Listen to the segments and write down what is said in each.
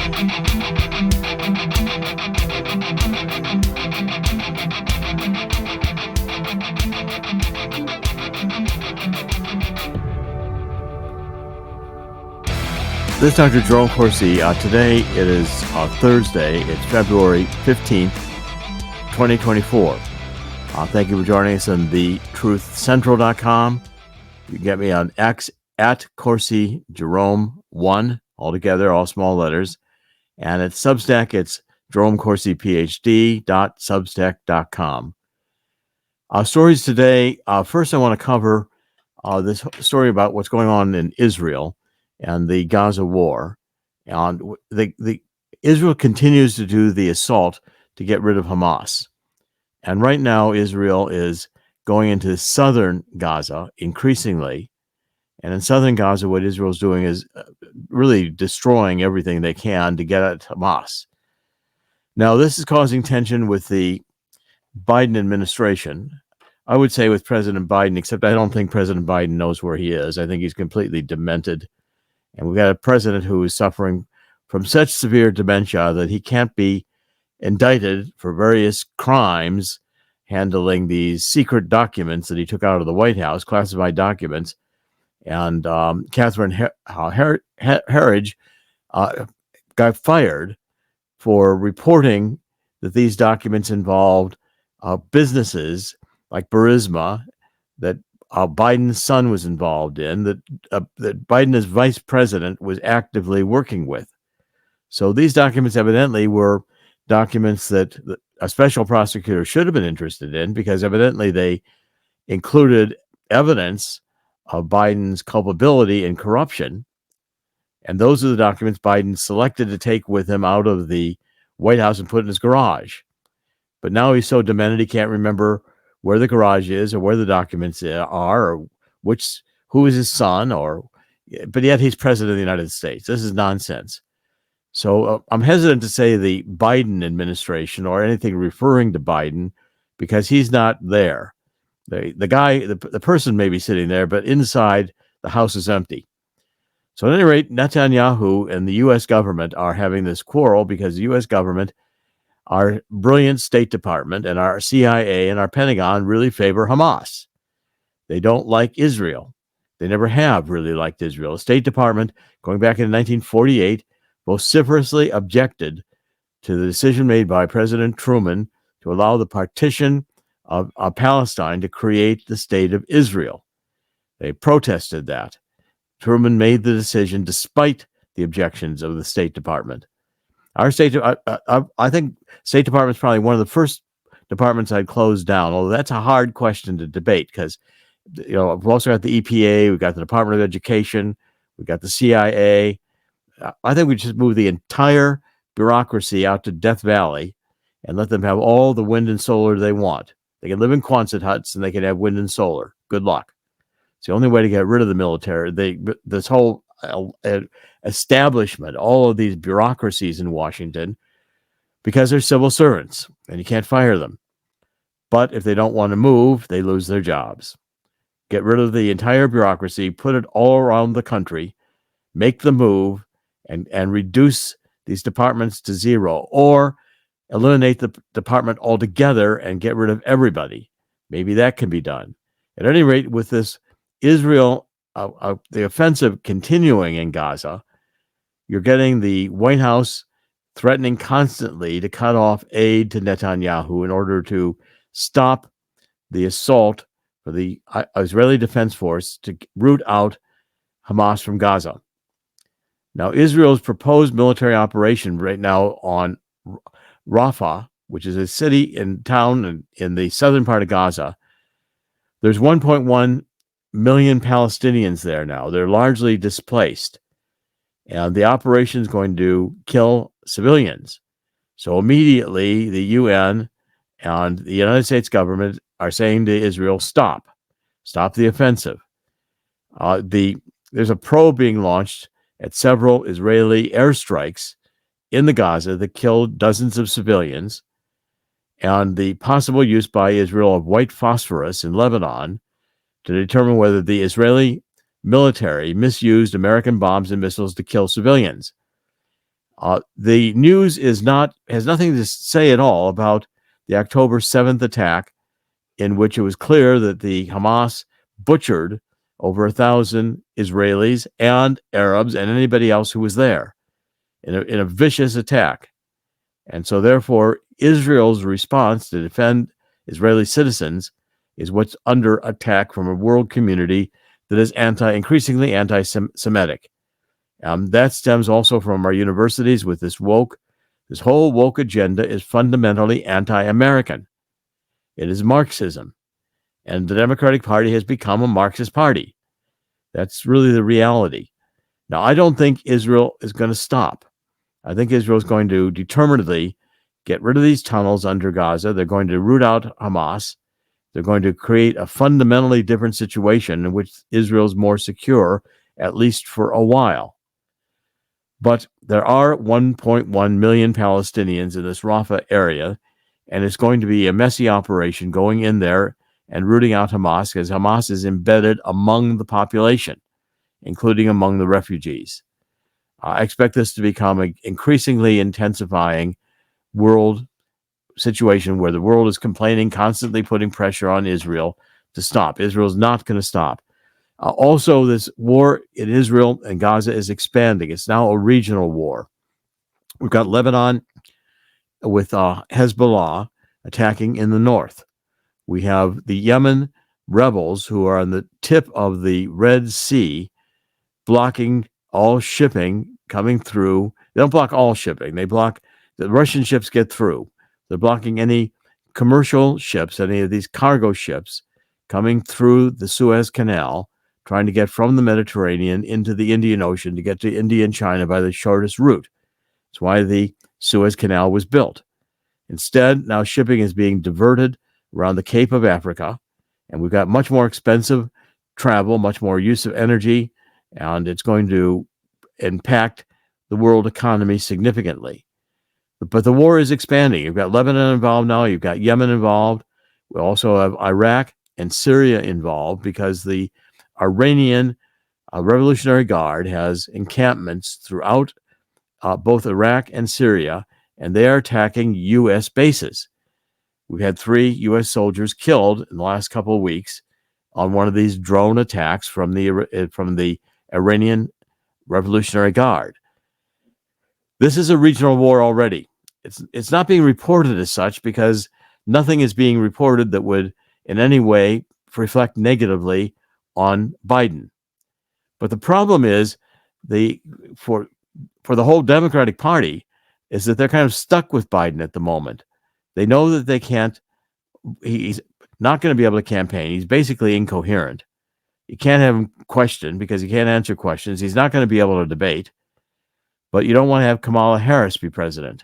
This is Dr. Jerome Corsi. Today it is Thursday. It's February 15th, 2024. Thank you for joining us on thetruthcentral.com. You can get me on X at Corsi Jerome 1, all together, all small letters. And at Substack, it's JeromeCorsiPhD.substack.com. Stories today. First, I want to cover this story about what's going on in Israel and the Gaza war. And the Israel continues to do the assault to get rid of Hamas. And right now, Israel is going into southern Gaza increasingly. And in southern Gaza, what Israel is doing is really destroying everything they can to get at Hamas. Now, this is causing tension with the Biden administration. I would say with President Biden, except I don't think President Biden knows where he is. I think he's completely demented. And we've got a president who is suffering from such severe dementia that he can't be indicted for various crimes handling these secret documents that he took out of the White House, classified documents. And Catherine Herridge got fired for reporting that these documents involved businesses like Burisma that Biden's son was involved in, that Biden as vice president was actively working with. So these documents evidently were documents that a special prosecutor should have been interested in, because evidently they included evidence of Biden's culpability in corruption. And those are the documents Biden selected to take with him out of the White House and put in his garage. But now he's so demented he can't remember where the garage is or where the documents are or who is his son, but yet he's president of the United States. This is nonsense. So I'm hesitant to say the Biden administration or anything referring to Biden, because he's not there. The person may be sitting there, but inside the house is empty. So at any rate, Netanyahu and the U.S. government are having this quarrel because the U.S. government, our brilliant State Department and our CIA and our Pentagon really favor Hamas. They don't like Israel. They never have really liked Israel. The State Department, going back in 1948, vociferously objected to the decision made by President Truman to allow the partition of Palestine to create the state of Israel. They protested that. Truman made the decision despite the objections of the State Department. Our I think State Department is probably one of the first departments I'd close down, although that's a hard question to debate because, we've also got the EPA, we've got the Department of Education, we've got the CIA. I think we just move the entire bureaucracy out to Death Valley and let them have all the wind and solar they want. They can live in Quonset huts and they can have wind and solar. Good luck. It's the only way to get rid of the military. This whole establishment, all of these bureaucracies in Washington, because they're civil servants and you can't fire them. But if they don't want to move, they lose their jobs. Get rid of the entire bureaucracy, put it all around the country, make the move, and reduce these departments to zero, or eliminate the department altogether and get rid of everybody. Maybe that can be done. At any rate, with this Israel, the offensive continuing in Gaza, you're getting the White House threatening constantly to cut off aid to Netanyahu in order to stop the assault for the Israeli Defense Force to root out Hamas from Gaza. Now, Israel's proposed military operation right now on Rafah, which is a city and town in the southern part of Gaza, there's 1.1 million Palestinians there now. They're largely displaced. And the operation is going to kill civilians. So immediately the UN and the United States government are saying to Israel, stop the offensive. There's a probe being launched at several Israeli airstrikes in the Gaza that killed dozens of civilians, and the possible use by Israel of white phosphorus in Lebanon to determine whether the Israeli military misused American bombs and missiles to kill civilians. The news has nothing to say at all about the October 7th attack, in which it was clear that the Hamas butchered over 1,000 Israelis and Arabs and anybody else who was there in a vicious attack. And so therefore, Israel's response to defend Israeli citizens is what's under attack from a world community that is increasingly anti-Semitic. That stems also from our universities with this whole woke agenda is fundamentally anti-American. It is Marxism. And the Democratic Party has become a Marxist party. That's really the reality. Now, I don't think Israel is going to stop. I think Israel is going to determinedly get rid of these tunnels under Gaza. They're going to root out Hamas. They're going to create a fundamentally different situation in which Israel is more secure, at least for a while. But there are 1.1 million Palestinians in this Rafah area, and it's going to be a messy operation going in there and rooting out Hamas, because Hamas is embedded among the population, including among the refugees. I expect this to become an increasingly intensifying world situation where the world is complaining, constantly putting pressure on Israel to stop. Israel's not going to stop. Also, this war in Israel and Gaza is expanding. It's now a regional war. We've got Lebanon with Hezbollah attacking in the north. We have the Yemen rebels who are on the tip of the Red Sea, blocking all shipping coming through. They don't block all shipping. They block the Russian ships get through. They're blocking any commercial ships, any of these cargo ships coming through the Suez Canal, trying to get from the Mediterranean into the Indian Ocean to get to India and China by the shortest route. That's why the Suez Canal was built. Instead, now shipping is being diverted around the Cape of Africa, and we've got much more expensive travel, much more use of energy, and it's going to impact the world economy significantly. But the war is expanding. You've got Lebanon involved now. You've got Yemen involved. We also have Iraq and Syria involved because the Iranian Revolutionary Guard has encampments throughout both Iraq and Syria, and they are attacking U.S. bases. We've had 3 U.S. soldiers killed in the last couple of weeks on one of these drone attacks from the Iranian Revolutionary Guard. This is a regional war already. It's not being reported as such because nothing is being reported that would in any way reflect negatively on Biden. But the problem is for the whole Democratic Party is that they're kind of stuck with Biden at the moment. They know that they can't, he's not going to be able to campaign. He's basically incoherent. You can't have him questioned because he can't answer questions. He's not going to be able to debate. But you don't want to have Kamala Harris be president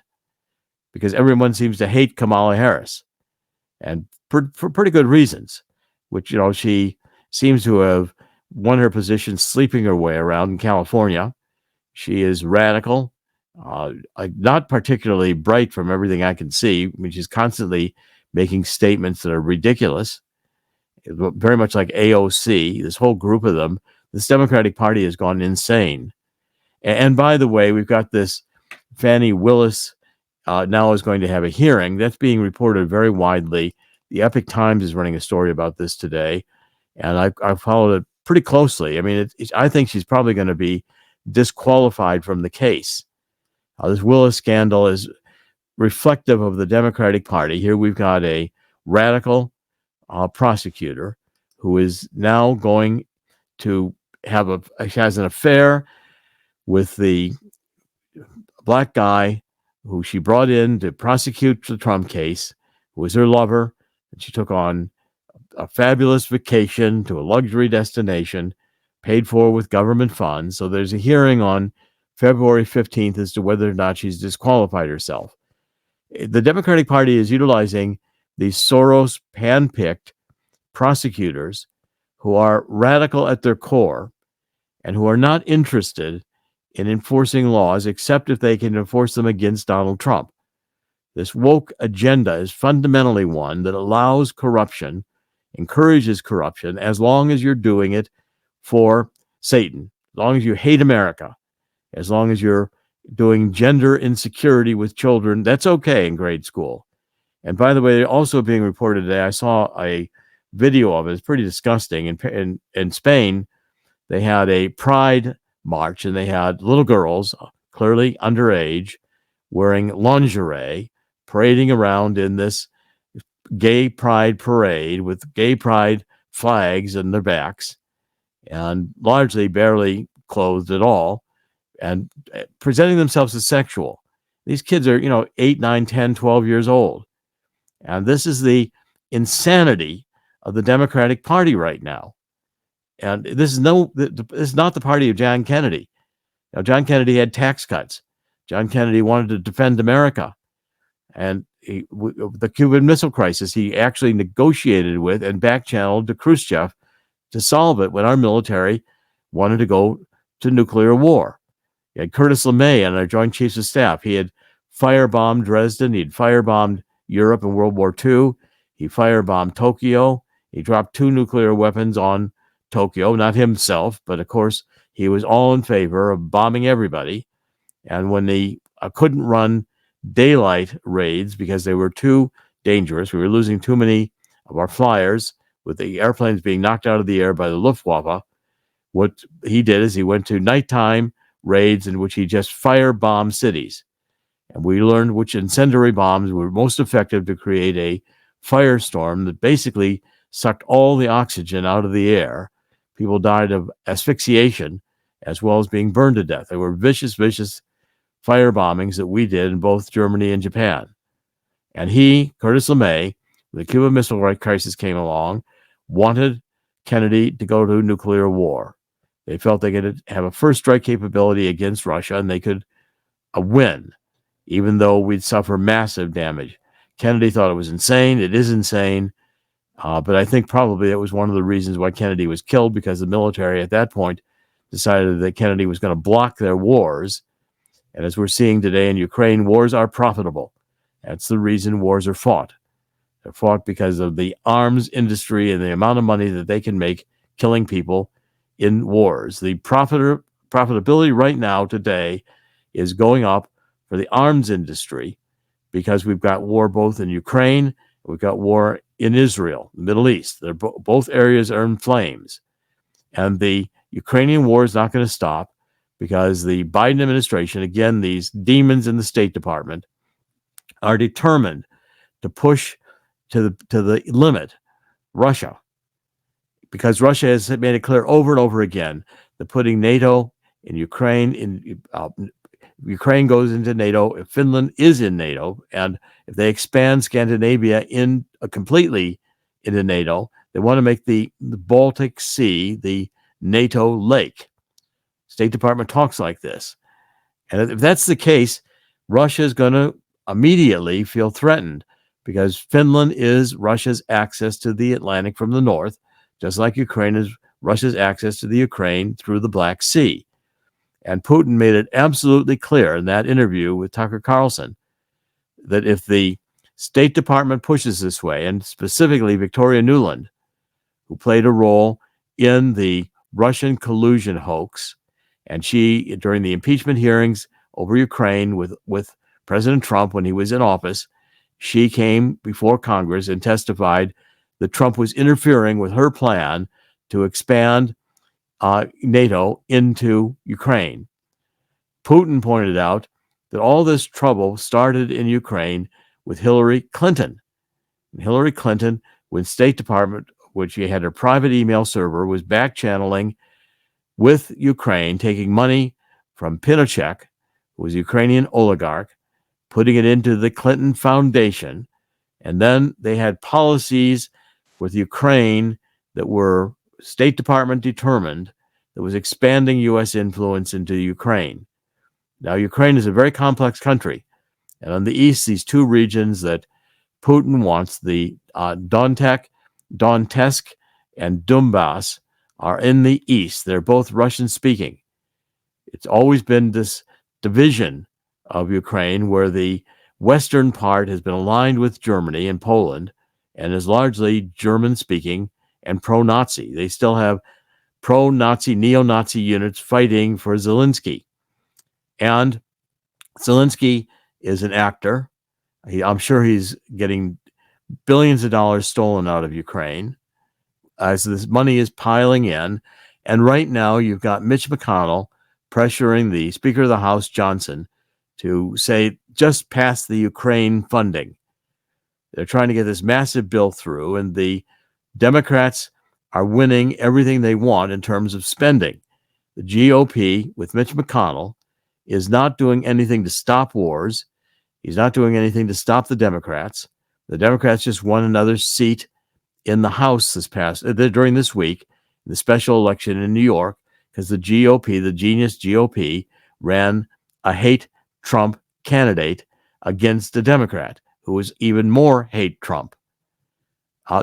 because everyone seems to hate Kamala Harris, and for pretty good reasons, which, she seems to have won her position sleeping her way around in California. She is radical, not particularly bright from everything I can see. I mean, she's constantly making statements that are ridiculous, very much like AOC, this whole group of them. This Democratic Party has gone insane. And by the way, we've got this Fani Willis now is going to have a hearing. That's being reported very widely. The Epoch Times is running a story about this today, and I followed it pretty closely. I mean, I think she's probably going to be disqualified from the case. This Willis scandal is reflective of the Democratic Party. Here we've got a radical prosecutor who is now going to has an affair with the black guy who she brought in to prosecute the Trump case, who was her lover, and she took on a fabulous vacation to a luxury destination paid for with government funds. So there's a hearing on February 15th as to whether or not she's disqualified herself. The Democratic Party is utilizing these Soros pan-picked prosecutors who are radical at their core and who are not interested in enforcing laws except if they can enforce them against Donald Trump. This woke agenda is fundamentally one that allows corruption, encourages corruption, as long as you're doing it for Satan, as long as you hate America, as long as you're doing gender insecurity with children. That's okay in grade school. And by the way, also being reported today, I saw a video of it. It's pretty disgusting. In Spain, they had a pride march, and they had little girls, clearly underage, wearing lingerie, parading around in this gay pride parade with gay pride flags in their backs, and largely barely clothed at all, and presenting themselves as sexual. These kids are, 8, 9, 10, 12 years old. And this is the insanity of the Democratic Party right now. And this is not the party of John Kennedy. Now, John Kennedy had tax cuts. John Kennedy wanted to defend America. And the Cuban Missile Crisis, he actually negotiated with and back-channeled to Khrushchev to solve it when our military wanted to go to nuclear war. You had Curtis LeMay on our Joint Chiefs of Staff. He had firebombed Dresden. He'd firebombed Europe in World War II. He firebombed Tokyo. He dropped 2 nuclear weapons on Tokyo, not himself, but of course, he was all in favor of bombing everybody. And when they couldn't run daylight raids because they were too dangerous, we were losing too many of our flyers with the airplanes being knocked out of the air by the Luftwaffe, what he did is he went to nighttime raids in which he just firebombed cities. And we learned which incendiary bombs were most effective to create a firestorm that basically sucked all the oxygen out of the air. People died of asphyxiation as well as being burned to death. There were vicious, vicious fire bombings that we did in both Germany and Japan. And he, Curtis LeMay, when the Cuban Missile Crisis came along, wanted Kennedy to go to nuclear war. They felt they could have a first strike capability against Russia, and they could win, even though we'd suffer massive damage. Kennedy thought it was insane. It is insane. But I think probably that was one of the reasons why Kennedy was killed, because the military at that point decided that Kennedy was going to block their wars. And as we're seeing today in Ukraine, wars are profitable. That's the reason wars are fought. They're fought because of the arms industry and the amount of money that they can make killing people in wars. The profitability right now today is going up for the arms industry because we've got war both in Ukraine, we've got war in Israel, the Middle East. They're both areas are in flames. And the Ukrainian war is not going to stop because the Biden administration, again, these demons in the State Department, are determined to push to the limit Russia, because Russia has made it clear over and over again that putting NATO in Ukraine, Ukraine goes into NATO, if Finland is in NATO, and if they expand Scandinavia in completely into NATO, they want to make the Baltic Sea the NATO lake. State Department talks like this. And if that's the case, Russia is going to immediately feel threatened, because Finland is Russia's access to the Atlantic from the north, just like Ukraine is Russia's access to the Ukraine through the Black Sea. And Putin made it absolutely clear in that interview with Tucker Carlson that if the State Department pushes this way, and specifically Victoria Nuland, who played a role in the Russian collusion hoax, and she, during the impeachment hearings over Ukraine with President Trump when he was in office, she came before Congress and testified that Trump was interfering with her plan to expand NATO into Ukraine. Putin pointed out that all this trouble started in Ukraine with Hillary Clinton. And Hillary Clinton, when State Department, which she had her private email server, was back-channeling with Ukraine, taking money from Pinochet, who was a Ukrainian oligarch, putting it into the Clinton Foundation. And then they had policies with Ukraine that were State Department determined, that was expanding U.S. influence into Ukraine. Now, Ukraine is a very complex country. And on the east, these two regions that Putin wants, the Donetsk and Donbass, are in the east. They're both Russian-speaking. It's always been this division of Ukraine where the western part has been aligned with Germany and Poland and is largely German-speaking and pro-Nazi. They still have pro-Nazi, neo-Nazi units fighting for Zelensky. And Zelensky is an actor. I'm sure he's getting billions of dollars stolen out of Ukraine as this money is piling in. And right now, you've got Mitch McConnell pressuring the Speaker of the House, Johnson, to say, just pass the Ukraine funding. They're trying to get this massive bill through, and the Democrats are winning everything they want in terms of spending. The GOP, with Mitch McConnell, is not doing anything to stop wars. He's not doing anything to stop the Democrats. The Democrats just won another seat in the House during this week, in the special election in New York, because the GOP, the genius GOP, ran a hate Trump candidate against a Democrat who was even more hate Trump.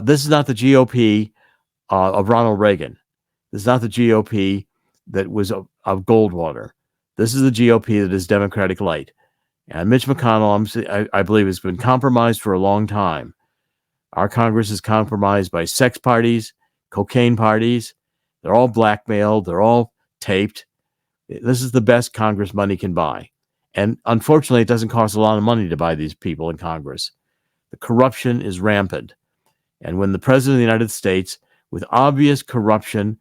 This is not the GOP of Ronald Reagan. This is not the GOP that was of Goldwater. This is the GOP that is Democratic light. And Mitch McConnell, I believe, has been compromised for a long time. Our Congress is compromised by sex parties, cocaine parties. They're all blackmailed. They're all taped. This is the best Congress money can buy. And unfortunately, it doesn't cost a lot of money to buy these people in Congress. The corruption is rampant. And when the President of the United States, with obvious corruption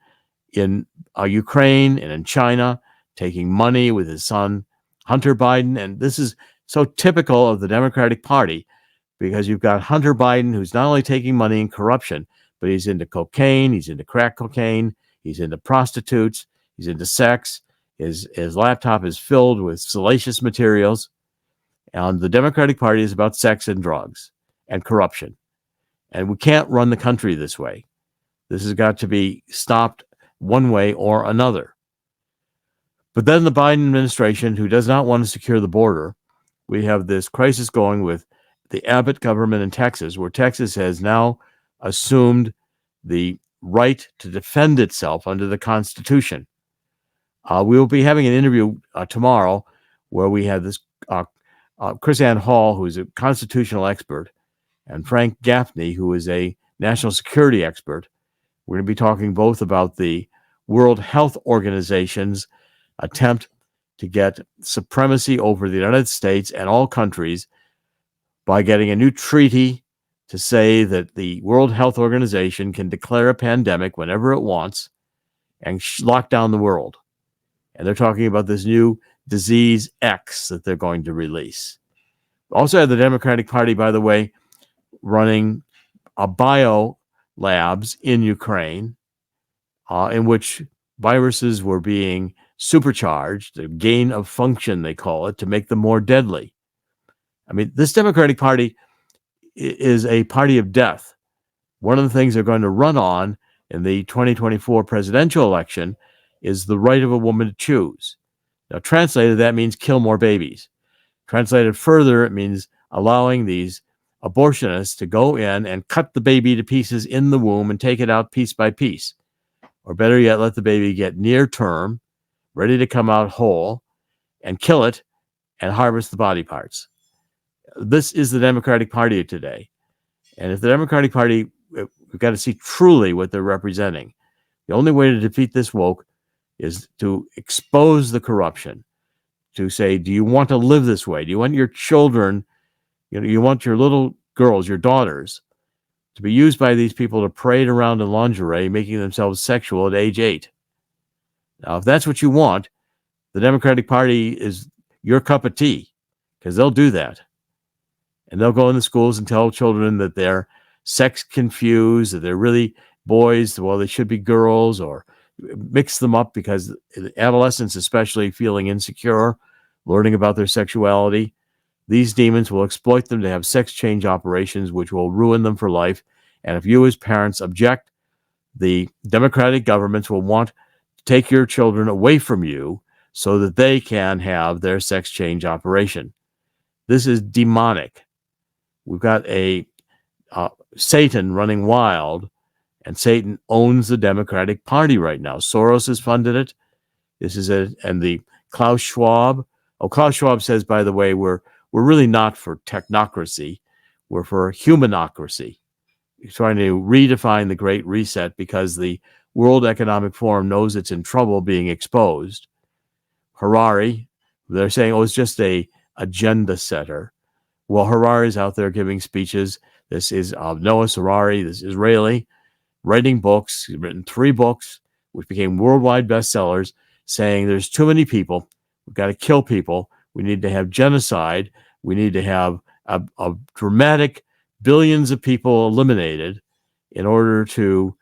in Ukraine and in China, taking money with his son, Hunter Biden, and this is so typical of the Democratic Party, because you've got Hunter Biden, who's not only taking money in corruption, but he's into cocaine, he's into crack cocaine, he's into prostitutes, he's into sex. His laptop is filled with salacious materials. And the Democratic Party is about sex and drugs and corruption. And we can't run the country this way. This has got to be stopped one way or another. But then the Biden administration, who does not want to secure the border, we have this crisis going with the Abbott government in Texas, where Texas has now assumed the right to defend itself under the Constitution. We will be having an interview tomorrow where we have this Chris Ann Hall, who is a constitutional expert, and Frank Gaffney, who is a national security expert. We're going to be talking both about the World Health Organization's attempt to get supremacy over the United States and all countries by getting a new treaty to say that the World Health Organization can declare a pandemic whenever it wants and lock down the world. And they're talking about this new disease X that they're going to release. Also have the Democratic Party, by the way, running bio labs in Ukraine in which viruses were being supercharged, the gain of function, they call it, to make them more deadly. I mean, this Democratic Party is a party of death. One of the things they're going to run on in the 2024 presidential election is the right of a woman to choose. Now, translated, that means kill more babies. Translated further, it means allowing these abortionists to go in and cut the baby to pieces in the womb and take it out piece by piece. Or better yet, let the baby get near term, ready to come out whole, and kill it and harvest the body parts. This is the Democratic Party of today. And if the Democratic Party, we've got to see truly what they're representing. The only way to defeat this woke is to expose the corruption, to say, do you want to live this way? Do you want your children, you want your little girls, your daughters, to be used by these people to parade around in lingerie, making themselves sexual at age 8? Now, if that's what you want, the Democratic Party is your cup of tea, because they'll do that. And they'll go in the schools and tell children that they're sex confused, that they're really boys, well, they should be girls, or mix them up because adolescents, especially feeling insecure, learning about their sexuality. These demons will exploit them to have sex change operations, which will ruin them for life. And if you as parents object, the Democratic governments will want to take your children away from you so that they can have their sex change operation. This is demonic. We've got a Satan running wild, and Satan owns the Democratic Party right now. Soros has funded it. And the Klaus Schwab. Oh, Klaus Schwab says, by the way, we're really not for technocracy. We're for humanocracy. He's trying to redefine the Great Reset because the World Economic Forum knows it's in trouble being exposed. Harari, they're saying, it's just a agenda setter. Well, Harari's out there giving speeches. This is Noah Harari, this Israeli, writing books. He's written 3 books, which became worldwide bestsellers, saying there's too many people. We've got to kill people. We need to have genocide. We need to have a dramatic billions of people eliminated in order to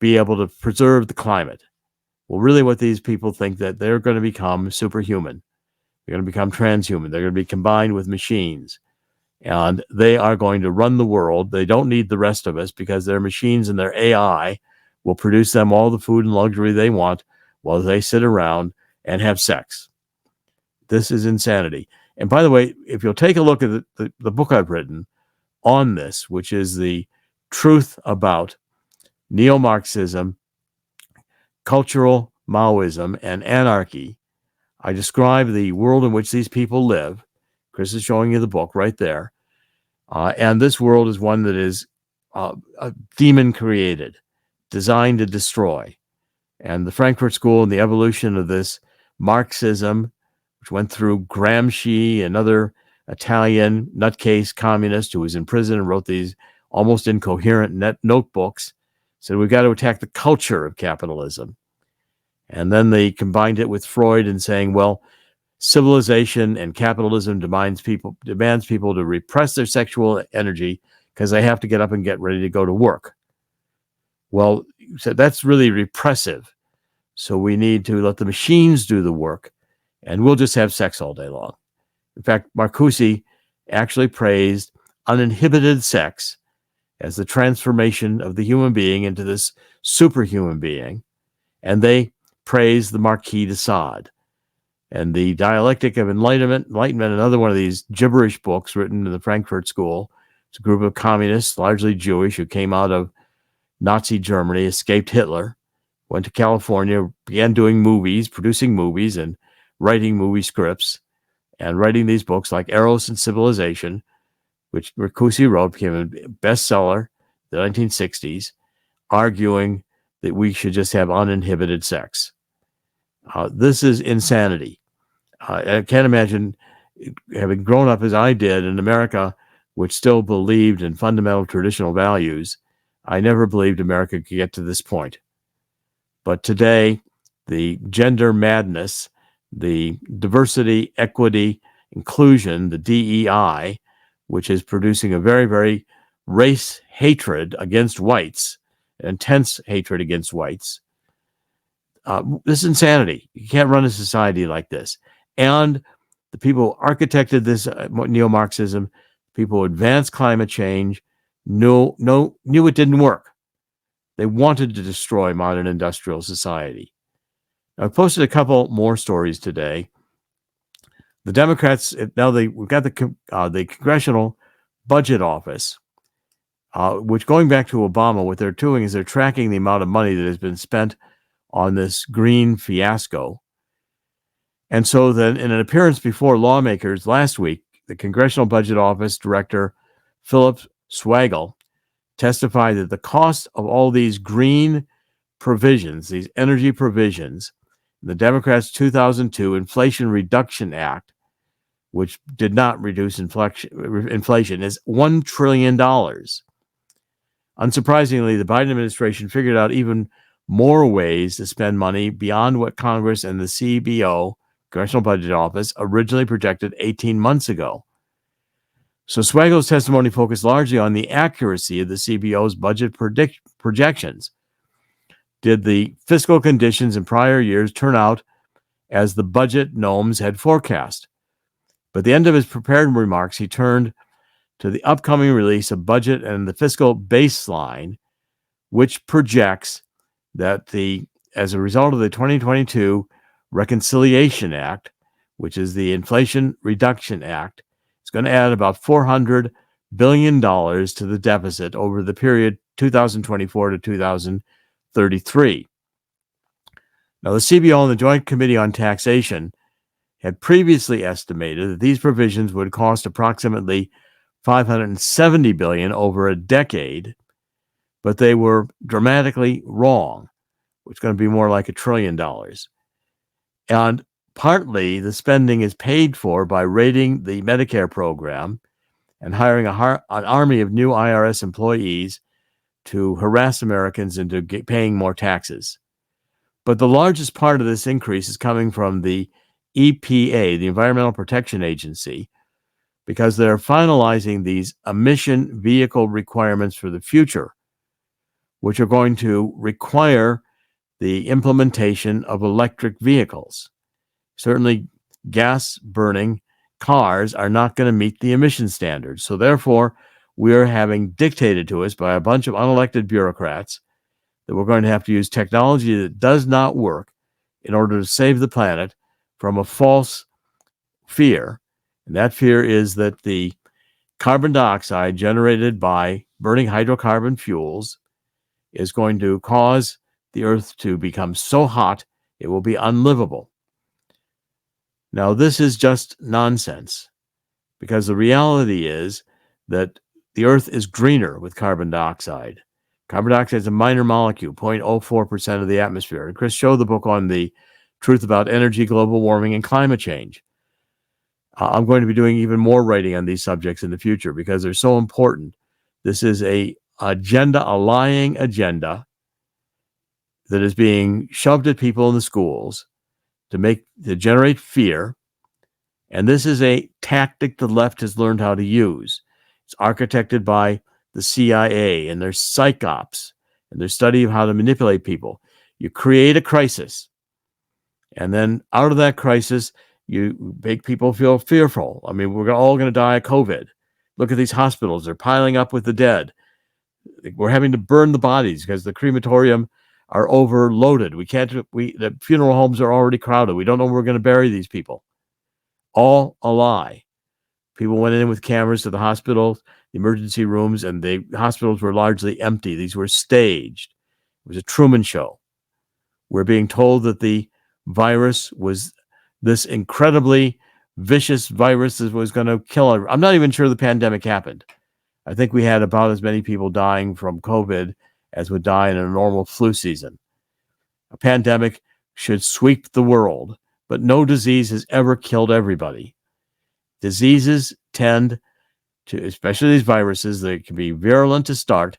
be able to preserve the climate. Well, really what these people think that they're going to become superhuman. They're going to become transhuman. They're going to be combined with machines. And they are going to run the world. They don't need the rest of us because their machines and their AI will produce them all the food and luxury they want while they sit around and have sex. This is insanity. And by the way, if you'll take a look at the book I've written on this, which is The Truth About Neo-Marxism, Cultural Maoism, and Anarchy, I describe the world in which these people live. Chris is showing you the book right there. And this world is one that is demon created, designed to destroy. And the Frankfurt School and the evolution of this Marxism, which went through Gramsci, another Italian nutcase communist who was in prison and wrote these almost incoherent notebooks, said we've got to attack the culture of capitalism. And then they combined it with Freud and saying, well, civilization and capitalism demands people to repress their sexual energy because they have to get up and get ready to go to work. Well, so that's really repressive. So we need to let the machines do the work, and we'll just have sex all day long. In fact, Marcuse actually praised uninhibited sex as the transformation of the human being into this superhuman being, and they praised the Marquis de Sade. And the Dialectic of Enlightenment, another one of these gibberish books written in the Frankfurt School. It's a group of communists, largely Jewish, who came out of Nazi Germany, escaped Hitler, went to California, began doing movies, producing movies, and writing movie scripts, and writing these books like Eros and Civilization, which Marcuse wrote, became a bestseller in the 1960s, arguing that we should just have uninhibited sex. This is insanity. I can't imagine, having grown up as I did in America, which still believed in fundamental traditional values, I never believed America could get to this point. But today, the gender madness, the diversity, equity, inclusion, the DEI, which is producing a very, very race hatred against whites, intense hatred against whites. This is insanity. You can't run a society like this. And the people who architected this neo-Marxism, people who advanced climate change, knew it didn't work. They wanted to destroy modern industrial society. I've posted a couple more stories today. The Democrats, we've got the Congressional Budget Office, which, going back to Obama, what they're doing is they're tracking the amount of money that has been spent on this green fiasco. And so then, in an appearance before lawmakers last week, the Congressional Budget Office Director Philip Swagel testified that the cost of all these green provisions, these energy provisions, the Democrats' 2002 Inflation Reduction Act, which did not reduce inflation, is $1 trillion. Unsurprisingly, the Biden administration figured out even more ways to spend money beyond what Congress and the CBO, Congressional Budget Office, originally projected 18 months ago. So Swagel's testimony focused largely on the accuracy of the CBO's budget projections. Did the fiscal conditions in prior years turn out as the budget gnomes had forecast? But at the end of his prepared remarks, he turned to the upcoming release of budget and the fiscal baseline, which projects that as a result of the 2022 Reconciliation Act, which is the Inflation Reduction Act, it's going to add about $400 billion to the deficit over the period 2024 to 2033. Now, the CBO and the Joint Committee on Taxation had previously estimated that these provisions would cost approximately $570 billion over a decade, but they were dramatically wrong. It's going to be more like $1 trillion. And partly the spending is paid for by raiding the Medicare program and hiring an army of new IRS employees to harass Americans into paying more taxes. But the largest part of this increase is coming from the EPA, the Environmental Protection Agency, because they're finalizing these emission vehicle requirements for the future, which are going to require the implementation of electric vehicles. Certainly, gas-burning cars are not going to meet the emission standards. So therefore, we are having dictated to us by a bunch of unelected bureaucrats that we're going to have to use technology that does not work in order to save the planet from a false fear. And that fear is that the carbon dioxide generated by burning hydrocarbon fuels is going to cause the Earth to become so hot it will be unlivable. Now, this is just nonsense, because the reality is that the Earth is greener with carbon dioxide. Carbon dioxide is a minor molecule, 0.04% of the atmosphere. And Chris showed the book on the truth about energy, global warming, and climate change. I'm going to be doing even more writing on these subjects in the future because they're so important. This is a lying agenda that is being shoved at people in the schools to generate fear. And this is a tactic the left has learned how to use. It's architected by the CIA and their psych ops and their study of how to manipulate people. You create a crisis, and then out of that crisis, you make people feel fearful. I mean, we're all going to die of COVID. Look at these hospitals. They're piling up with the dead. We're having to burn the bodies because the crematorium are overloaded. The funeral homes are already crowded. We don't know where we're going to bury these people. All a lie. People went in with cameras to the hospitals, the emergency rooms, and the hospitals were largely empty. These were staged. It was a Truman Show. We're being told that the virus was this incredibly vicious virus that was going to kill everyone. I'm not even sure the pandemic happened. I think we had about as many people dying from COVID as would die in a normal flu season. A pandemic should sweep the world, but no disease has ever killed everybody. Diseases tend to, especially these viruses, they can be virulent to start.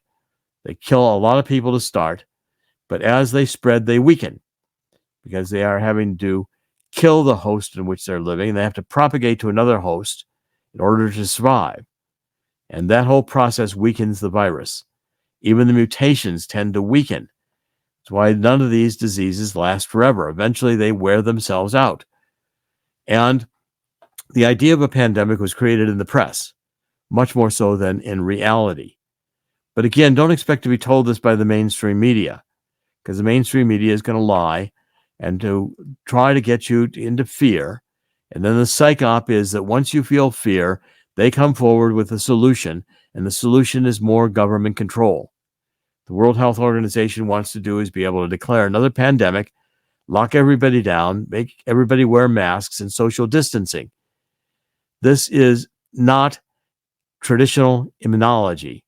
They kill a lot of people to start, but as they spread, they weaken because they are having to kill the host in which they're living. They have to propagate to another host in order to survive. And that whole process weakens the virus. Even the mutations tend to weaken. That's why none of these diseases last forever. Eventually, they wear themselves out. And the idea of a pandemic was created in the press, much more so than in reality. But again, don't expect to be told this by the mainstream media, because the mainstream media is going to lie and to try to get you into fear. And then the psych op is that once you feel fear, they come forward with a solution, and the solution is more government control. The World Health Organization wants to do is be able to declare another pandemic, lock everybody down, make everybody wear masks and social distancing. This is not traditional immunology.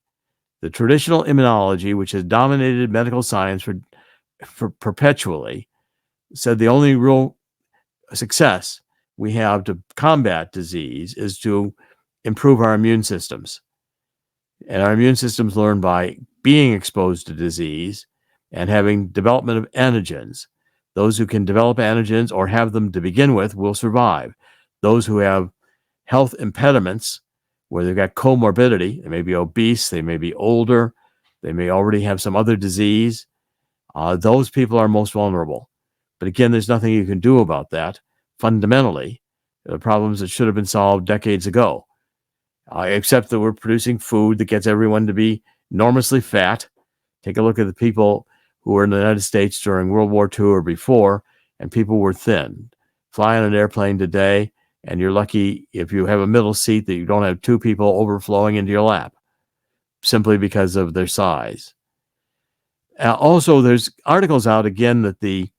The traditional immunology, which has dominated medical science for perpetually, said the only real success we have to combat disease is to improve our immune systems. And our immune systems learn by being exposed to disease and having development of antigens. Those who can develop antigens or have them to begin with will survive. Those who have health impediments, where they've got comorbidity, they may be obese, they may be older, they may already have some other disease, those people are most vulnerable. But again, there's nothing you can do about that. Fundamentally, the problems that should have been solved decades ago, except that we're producing food that gets everyone to be enormously fat. Take a look at the people who were in the United States during World War II or before, and people were thin. Fly on an airplane today, and you're lucky if you have a middle seat that you don't have two people overflowing into your lap, simply because of their size. Also, there's articles out again that the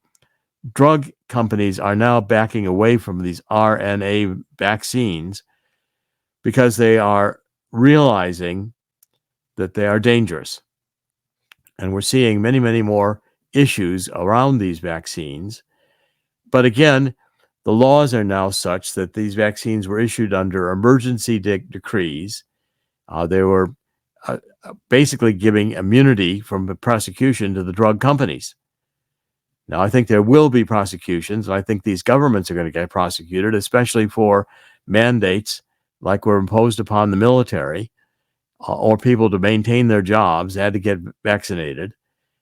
drug companies are now backing away from these RNA vaccines because they are realizing that they are dangerous. And we're seeing many, many more issues around these vaccines. But again, The laws are now such that these vaccines were issued under emergency decrees. They were basically giving immunity from prosecution to the drug companies. Now, I think there will be prosecutions, and I think these governments are going to get prosecuted, especially for mandates like were imposed upon the military or people to maintain their jobs had to get vaccinated.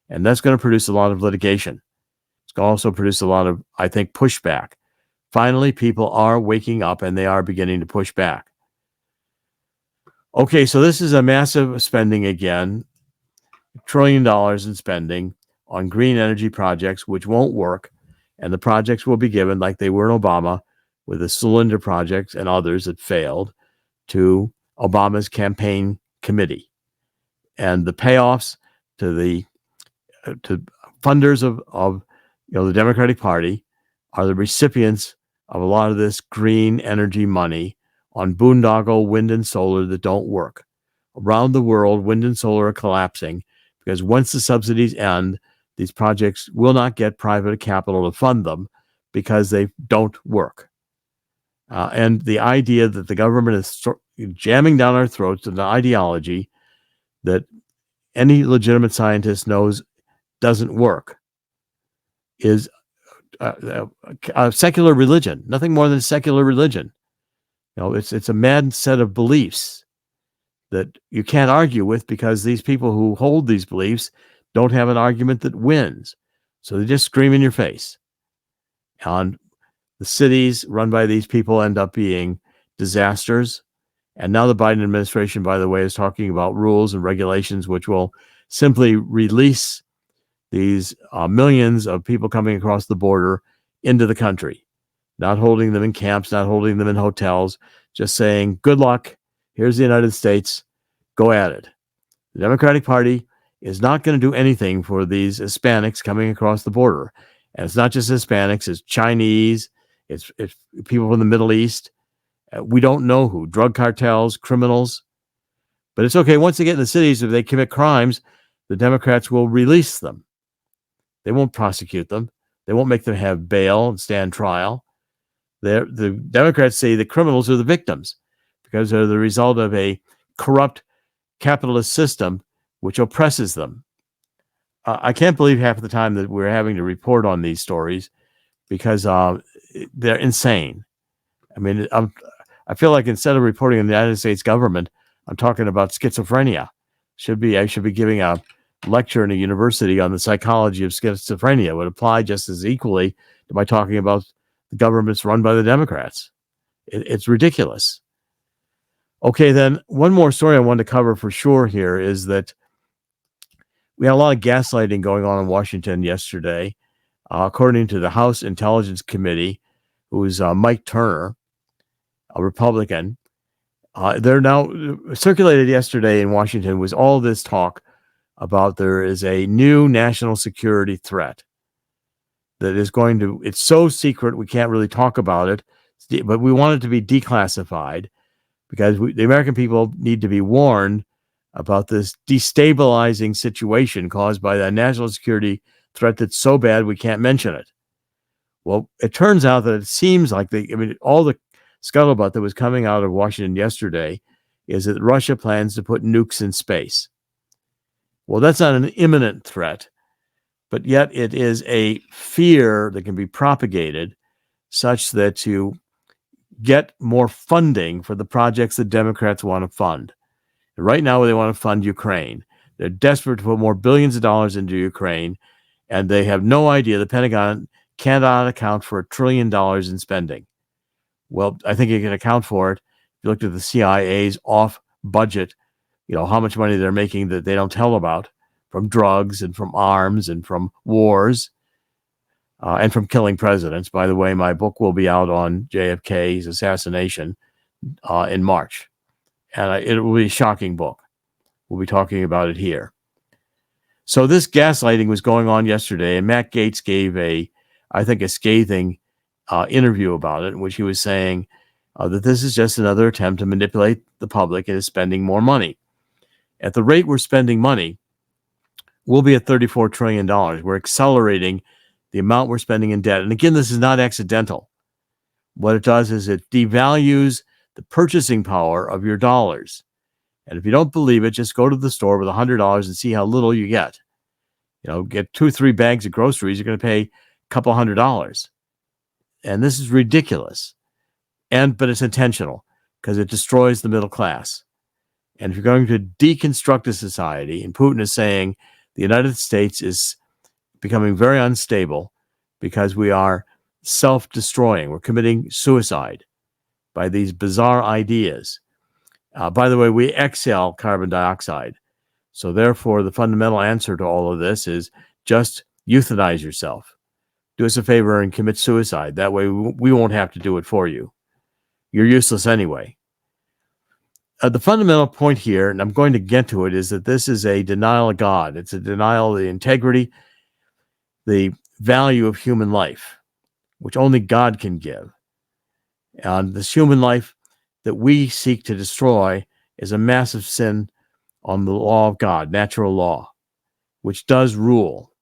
And that's going to produce a lot of litigation. It's going to also produce a lot of, I think, pushback. Finally, people are waking up and they are beginning to push back. Okay, so this is a massive spending again, $1 trillion in spending on green energy projects, which won't work. And the projects will be given, like they were in Obama, with the cylinder projects and others that failed, to Obama's campaign committee. And the payoffs to the to funders of the Democratic Party are the recipients of a lot of this green energy money on boondoggle wind and solar that don't work. Around the world, wind and solar are collapsing because once the subsidies end, these projects will not get private capital to fund them because they don't work. And the idea that the government is jamming down our throats an ideology that any legitimate scientist knows doesn't work is a secular religion, nothing more than secular religion. It's a mad set of beliefs that you can't argue with because these people who hold these beliefs don't have an argument that wins. So they just scream in your face. And the cities run by these people end up being disasters. And now the Biden administration, by the way, is talking about rules and regulations which will simply release these millions of people coming across the border into the country, not holding them in camps, not holding them in hotels, just saying, good luck. Here's the United States. Go at it. The Democratic Party is not going to do anything for these Hispanics coming across the border. And it's not just Hispanics, it's Chinese, it's people from the Middle East. We don't know who, drug cartels, criminals. But it's okay. Once they get in the cities, if they commit crimes, the Democrats will release them. They won't prosecute them. They won't make them have bail and stand trial. The Democrats say the criminals are the victims because they're the result of a corrupt capitalist system which oppresses them. I can't believe half of the time that we're having to report on these stories because they're insane. I mean, I feel like instead of reporting on the United States government, I'm talking about schizophrenia. I should be giving a lecture in a university on the psychology of schizophrenia. It would apply just as equally to my talking about the governments run by the Democrats. It's ridiculous. Okay, then one more story I wanted to cover for sure here is that we had a lot of gaslighting going on in Washington yesterday. According to the House Intelligence Committee, who's Mike Turner, a Republican, they're now circulated yesterday in Washington was all this talk about there is a new national security threat that is it's so secret we can't really talk about it, but we want it to be declassified because the American people need to be warned about this destabilizing situation caused by that national security threat that's so bad we can't mention it. Well, it turns out that it seems like all the scuttlebutt that was coming out of Washington yesterday is that Russia plans to put nukes in space. Well, that's not an imminent threat, but yet it is a fear that can be propagated such that to get more funding for the projects that Democrats want to fund. Right now, they want to fund Ukraine. They're desperate to put more billions of dollars into Ukraine, and they have no idea. The Pentagon cannot account for $1 trillion in spending. Well, I think you can account for it. If you looked at the CIA's off budget, how much money they're making that they don't tell about from drugs and from arms and from wars and from killing presidents. By the way, my book will be out on JFK's assassination in March. And it will be a shocking book. We'll be talking about it here. So this gaslighting was going on yesterday, and Matt Gaetz gave I think a scathing interview about it, in which he was saying that this is just another attempt to manipulate the public into spending more money. At the rate we're spending money, we'll be at $34 trillion. We're accelerating the amount we're spending in debt. And again, this is not accidental. What it does is it devalues the purchasing power of your dollars. And if you don't believe it, just go to the store with $100 and see how little you get. Get 2 or 3 bags of groceries, you're going to pay a couple $100. And this is ridiculous. But it's intentional because it destroys the middle class. And if you're going to deconstruct a society, and Putin is saying the United States is becoming very unstable because we are self-destroying. We're committing suicide by these bizarre ideas. By the way, we exhale carbon dioxide. So therefore, the fundamental answer to all of this is just euthanize yourself. Do us a favor and commit suicide. That way we won't have to do it for you. You're useless anyway. The fundamental point here, and I'm going to get to it, is that this is a denial of God. It's a denial of the integrity, the value of human life, which only God can give. And this human life that we seek to destroy is a massive sin on the law of God, natural law, which does rule.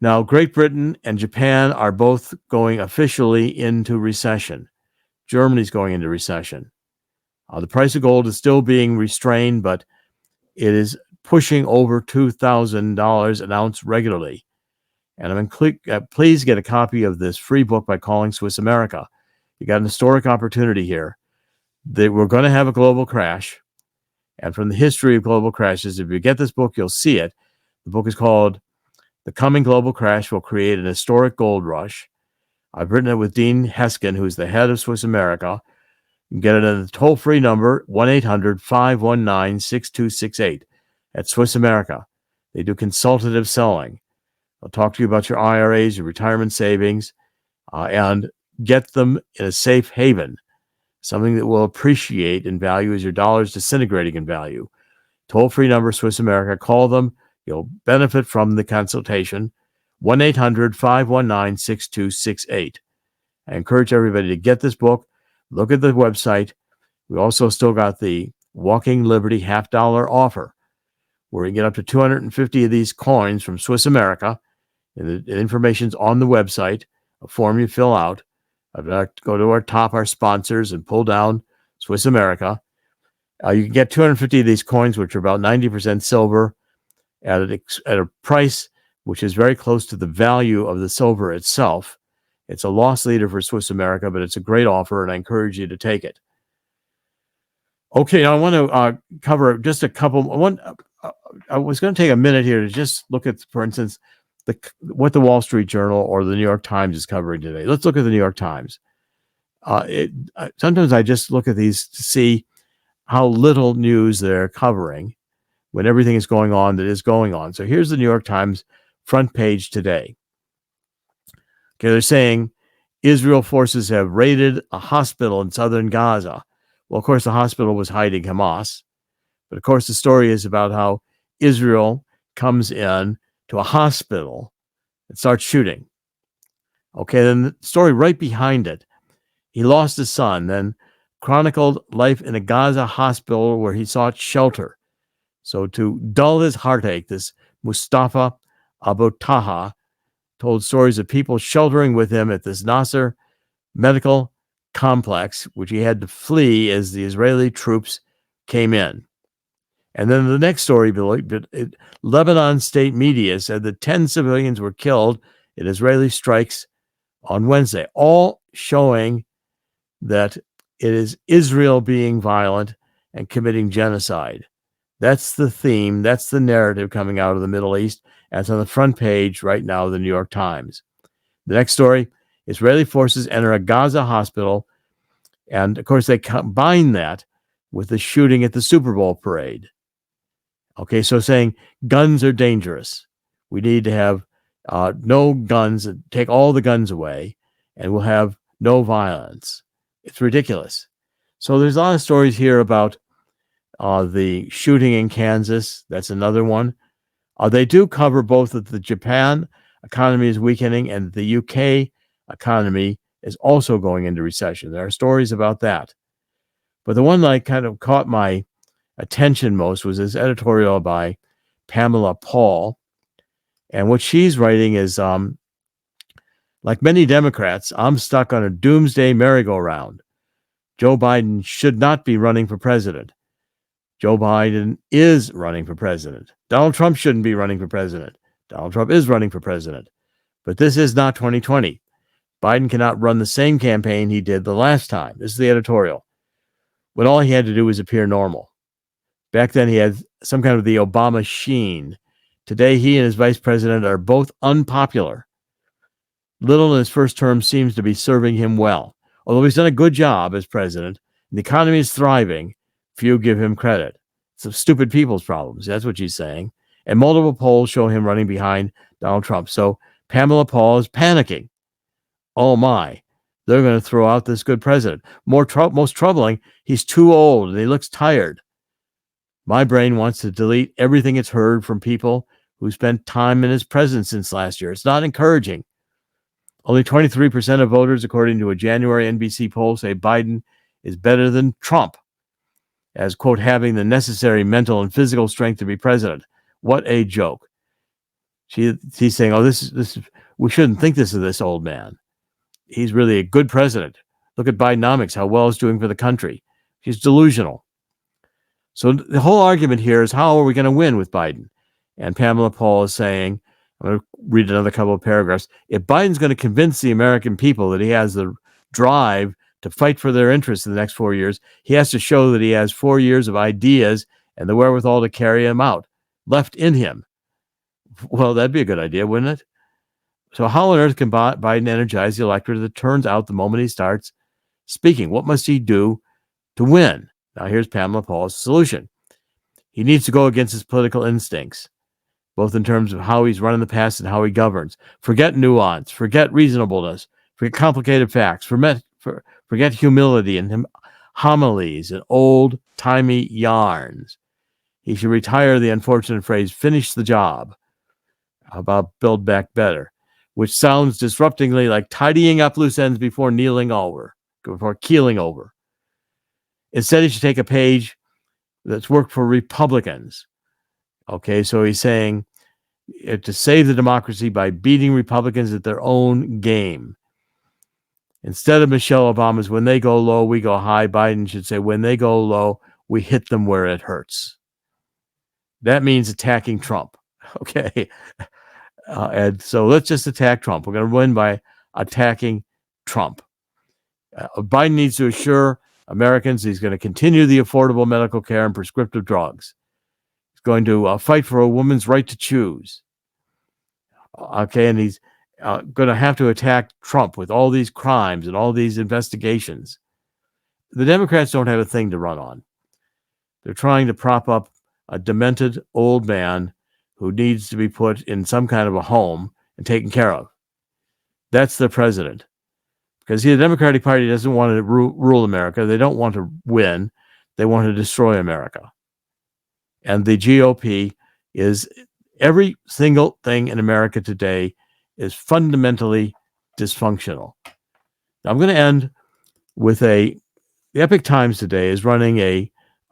Now, Great Britain and Japan are both going officially into recession. Germany's going into recession. The price of gold is still being restrained, but it is pushing over $2,000 an ounce regularly. And I'm please get a copy of this free book by calling Swiss America. You got an historic opportunity here. We're going to have a global crash. And from the history of global crashes, if you get this book, you'll see it. The book is called The Coming Global Crash Will Create an Historic Gold Rush. I've written it with Dean Heskin, who's the head of Swiss America. You can get it at the toll-free number, 1-800-519-6268 at Swiss America. They do consultative selling. They'll talk to you about your IRAs, your retirement savings, and get them in a safe haven, something that will appreciate in value as your dollar's disintegrating in value. Toll-free number, Swiss America. Call them. You'll benefit from the consultation, 1-800-519-6268. I encourage everybody to get this book. Look at the website. We also still got the Walking Liberty $50 offer, where you can get up to 250 of these coins from Swiss America. And the information's on the website, a form you fill out. Go to our sponsors and pull down Swiss America. You can get 250 of these coins, which are about 90% silver, at a price which is very close to the value of the silver itself. It's a loss leader for Swiss America, but it's a great offer, and I encourage you to take it. Okay, now I want to cover just a couple. I was going to take a minute here to just look at, for instance, what the Wall Street Journal or the New York Times is covering today. Let's look at the New York Times. Sometimes I just look at these to see how little news they're covering when everything is going on that is going on. So here's the New York Times front page today. Okay, they're saying Israel forces have raided a hospital in southern Gaza. Well, of course, the hospital was hiding Hamas. But of course, the story is about how Israel comes in to a hospital and starts shooting. Okay, then the story right behind it, he lost his son, then chronicled life in a Gaza hospital where he sought shelter. So to dull his heartache, this Mustafa Abu Taha told stories of people sheltering with him at this Nasser medical complex, which he had to flee as the Israeli troops came in. And then the next story, Lebanon state media said that 10 civilians were killed in Israeli strikes on Wednesday, all showing that it is Israel being violent and committing genocide. That's the theme. That's the narrative coming out of the Middle East. And it's on the front page right now of the New York Times. The next story, Israeli forces enter a Gaza hospital. And of course, they combine that with the shooting at the Super Bowl parade. Okay, so saying guns are dangerous. We need to have no guns, take all the guns away, and we'll have no violence. It's ridiculous. So there's a lot of stories here about the shooting in Kansas. That's another one. They do cover both that the Japan economy is weakening and the UK economy is also going into recession. There are stories about that. But the one that kind of caught my attention most was this editorial by Pamela Paul. And what she's writing is Like many Democrats, I'm stuck on a doomsday merry-go-round. Joe Biden should not be running for president. Joe Biden is running for president. Donald Trump shouldn't be running for president. Donald Trump is running for president. But this is not 2020. Biden cannot run the same campaign he did the last time. This is the editorial. When all he had to do was appear normal. Back then, he had some kind of the Obama sheen. Today, he and his vice president are both unpopular. Little in his first term seems to be serving him well. Although he's done a good job as president, and the economy is thriving, few give him credit. It's stupid people's problems. That's what she's saying. And multiple polls show him running behind Donald Trump. So Pamela Paul is panicking. Oh my, they're going to throw out this good president. Most troubling, he's too old and he looks tired. My brain wants to delete everything it's heard from people who spent time in his presence since last year. It's not encouraging. Only 23% of voters, according to a January NBC poll, say Biden is better than Trump, as, quote, having the necessary mental and physical strength to be president. What a joke. He's saying, oh, we shouldn't think this of this old man. He's really a good president. Look at Bidenomics, how well he's doing for the country. He's delusional. So the whole argument here is, how are we going to win with Biden? And Pamela Paul is saying, I'm going to read another couple of paragraphs. If Biden's going to convince the American people that he has the drive to fight for their interests in the next 4 years, he has to show that he has 4 years of ideas and the wherewithal to carry them out left in him. Well, that'd be a good idea, wouldn't it? So how on earth can Biden energize the electorate that turns out the moment he starts speaking? What must he do to win? Now, here's Pamela Paul's solution. He needs to go against his political instincts, both in terms of how he's run in the past and how he governs. Forget nuance, forget reasonableness, forget complicated facts, forget humility and homilies and old-timey yarns. He should retire the unfortunate phrase, finish the job, about build back better, which sounds disruptingly like tidying up loose ends before keeling over. Instead, he should take a page that's worked for Republicans. Okay, so he's saying to save the democracy by beating Republicans at their own game. Instead of Michelle Obama's, when they go low, we go high, Biden should say, when they go low, we hit them where it hurts. That means attacking Trump. Okay. And so let's just attack Trump. We're going to win by attacking Trump. Biden needs to assure Americans he's going to continue the affordable medical care and prescriptive drugs. He's going to fight for a woman's right to choose. Okay, and he's going to have to attack Trump with all these crimes and all these investigations. The Democrats don't have a thing to run on. They're trying to prop up a demented old man who needs to be put in some kind of a home and taken care of. That's the president. Because the Democratic Party doesn't want to rule America. They don't want to win. They want to destroy America. And the GOP is, every single thing in America today is fundamentally dysfunctional. Now, I'm going to end with the Epoch Times today is running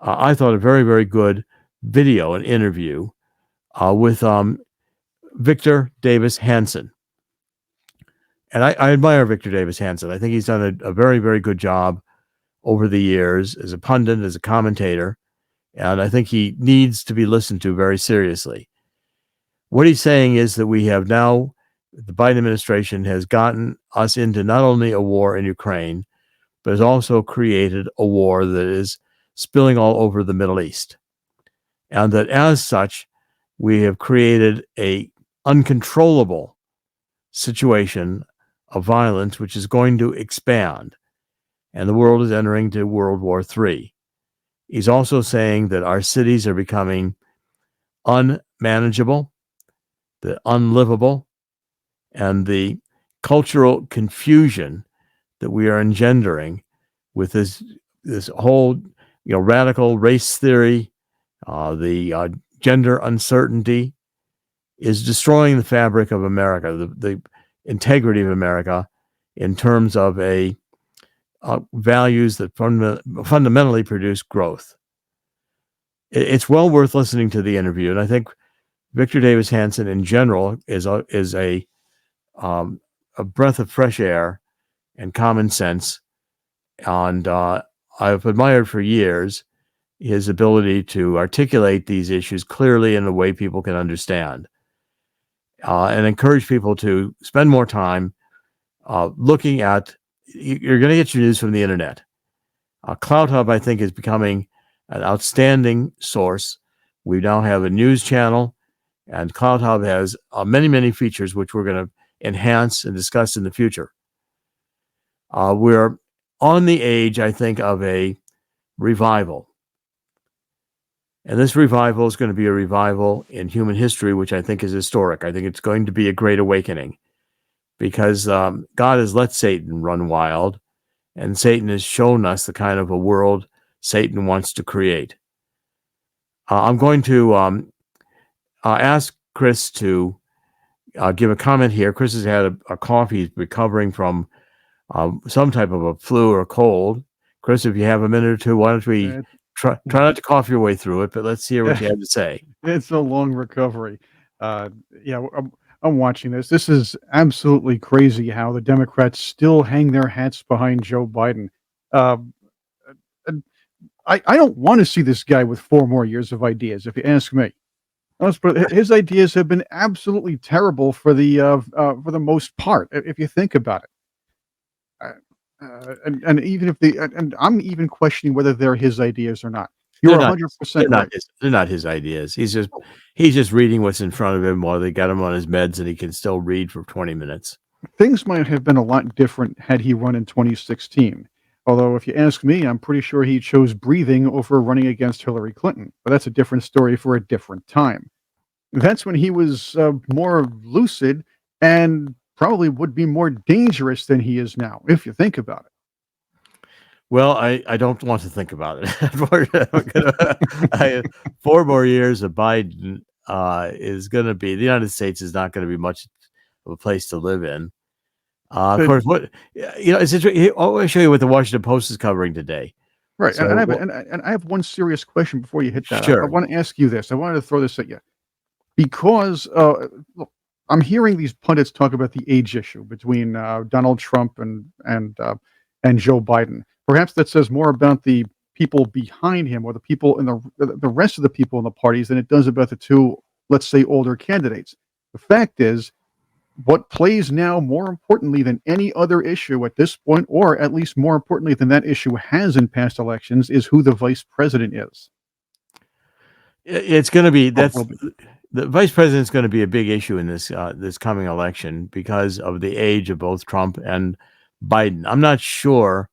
I thought a very, very good video, an interview with Victor Davis Hanson. And I admire Victor Davis Hanson. I think he's done a very, very good job over the years as a pundit, as a commentator. And I think he needs to be listened to very seriously. What he's saying is that we have now, the Biden administration has gotten us into not only a war in Ukraine, but has also created a war that is spilling all over the Middle East. And that as such, we have created a uncontrollable situation of violence, which is going to expand. And the world is entering to World War III. He's also saying that our cities are becoming unmanageable, unlivable, and the cultural confusion that we are engendering with this whole radical race theory, the gender uncertainty, is destroying the fabric of America, the integrity of America in terms of values that fundamentally produce growth. It's well worth listening to the interview, and I think Victor Davis Hanson in general is a a breath of fresh air and common sense. And I've admired for years his ability to articulate these issues clearly in a way people can understand, and encourage people to spend more time looking at. You're going to get your news from the internet. CloudHub, I think, is becoming an outstanding source. We now have a news channel, and CloudHub has many, many features which we're going to enhance and discuss in the future. We're on the age, I think, of a revival. And this revival is going to be a revival in human history, which I think is historic. I think it's going to be a great awakening because God has let Satan run wild, and Satan has shown us the kind of a world Satan wants to create. I'm going to ask Chris to give a comment here. Chris has had a cough. He's recovering from some type of a flu or a cold. Chris, if you have a minute or two, why don't we try not to cough your way through it, but let's hear what you have to say. It's a long recovery. Yeah, I'm watching this. This is absolutely crazy how the Democrats still hang their hats behind Joe Biden. I don't want to see this guy with 4 more years of ideas, if you ask me. But his ideas have been absolutely terrible for the most part, if you think about it. And even if and I'm even questioning whether they're his ideas or not. You're 100% right. They're not his ideas. He's just reading what's in front of him while they got him on his meds, and he can still read for 20 minutes. Things might have been a lot different had he run in 2016. Although, if you ask me, I'm pretty sure he chose breathing over running against Hillary Clinton. But that's a different story for a different time. That's when he was more lucid and probably would be more dangerous than he is now, if you think about it. Well, I don't want to think about it. 4 more years of Biden is going to be, the United States is not going to be much of a place to live in. Of course, it's interesting. I want to show you what the Washington Post is covering today. Right, so, and I have one serious question before you hit that. Sure. I want to ask you this. I wanted to throw this at you because look, I'm hearing these pundits talk about the age issue between Donald Trump and Joe Biden. Perhaps that says more about the people behind him or the people in the rest of the people in the parties than it does about the two, let's say, older candidates. The fact is, what plays now more importantly than any other issue at this point, or at least more importantly than that issue has in past elections, is who the vice president is. It's going to be the vice president is going to be a big issue in this coming election because of the age of both Trump and Biden. I'm not sure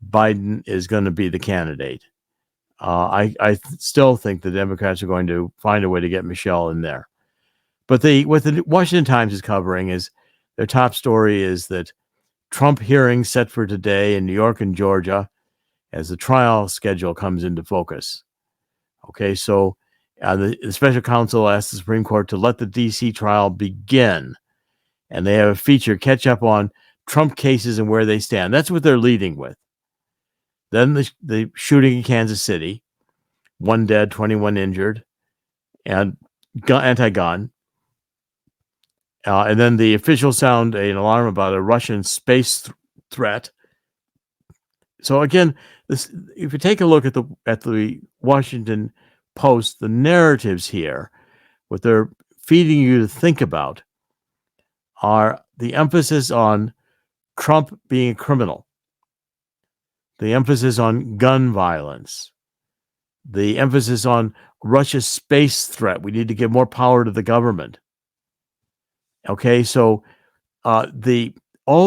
Biden is going to be the candidate. I still think the Democrats are going to find a way to get Michelle in there. But what the Washington Times is covering is their top story is that Trump hearings set for today in New York and Georgia as the trial schedule comes into focus. Okay, so the special counsel asked the Supreme Court to let the D.C. trial begin. And they have a feature, catch up on Trump cases and where they stand. That's what they're leading with. Then the shooting in Kansas City, 1 dead, 21 injured, and anti-gun. And then the officials sound an alarm about a Russian space threat. So again, if you take a look at the Washington Post, the narratives here, what they're feeding you to think about, are the emphasis on Trump being a criminal, the emphasis on gun violence, the emphasis on Russia's space threat. We need to give more power to the government. Okay, so all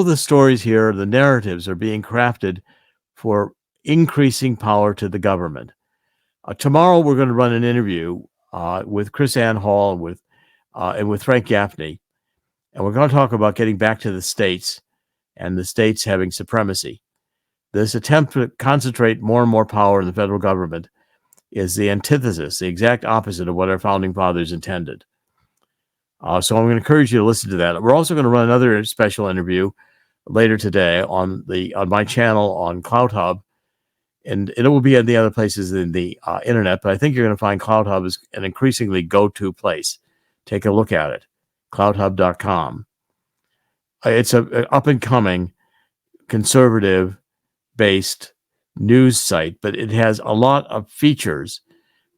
the stories here, the narratives are being crafted for increasing power to the government. Tomorrow, we're going to run an interview with Chris Ann Hall and with Frank Gaffney, and we're going to talk about getting back to the states and the states having supremacy. This attempt to concentrate more and more power in the federal government is the antithesis, the exact opposite of what our founding fathers intended. So I'm going to encourage you to listen to that. We're also going to run another special interview later today on my channel on CloudHub, and it will be at the other places in the internet. But I think you're going to find CloudHub is an increasingly go-to place. Take a look at it, cloudhub.com. It's an up-and-coming conservative-based news site, but it has a lot of features.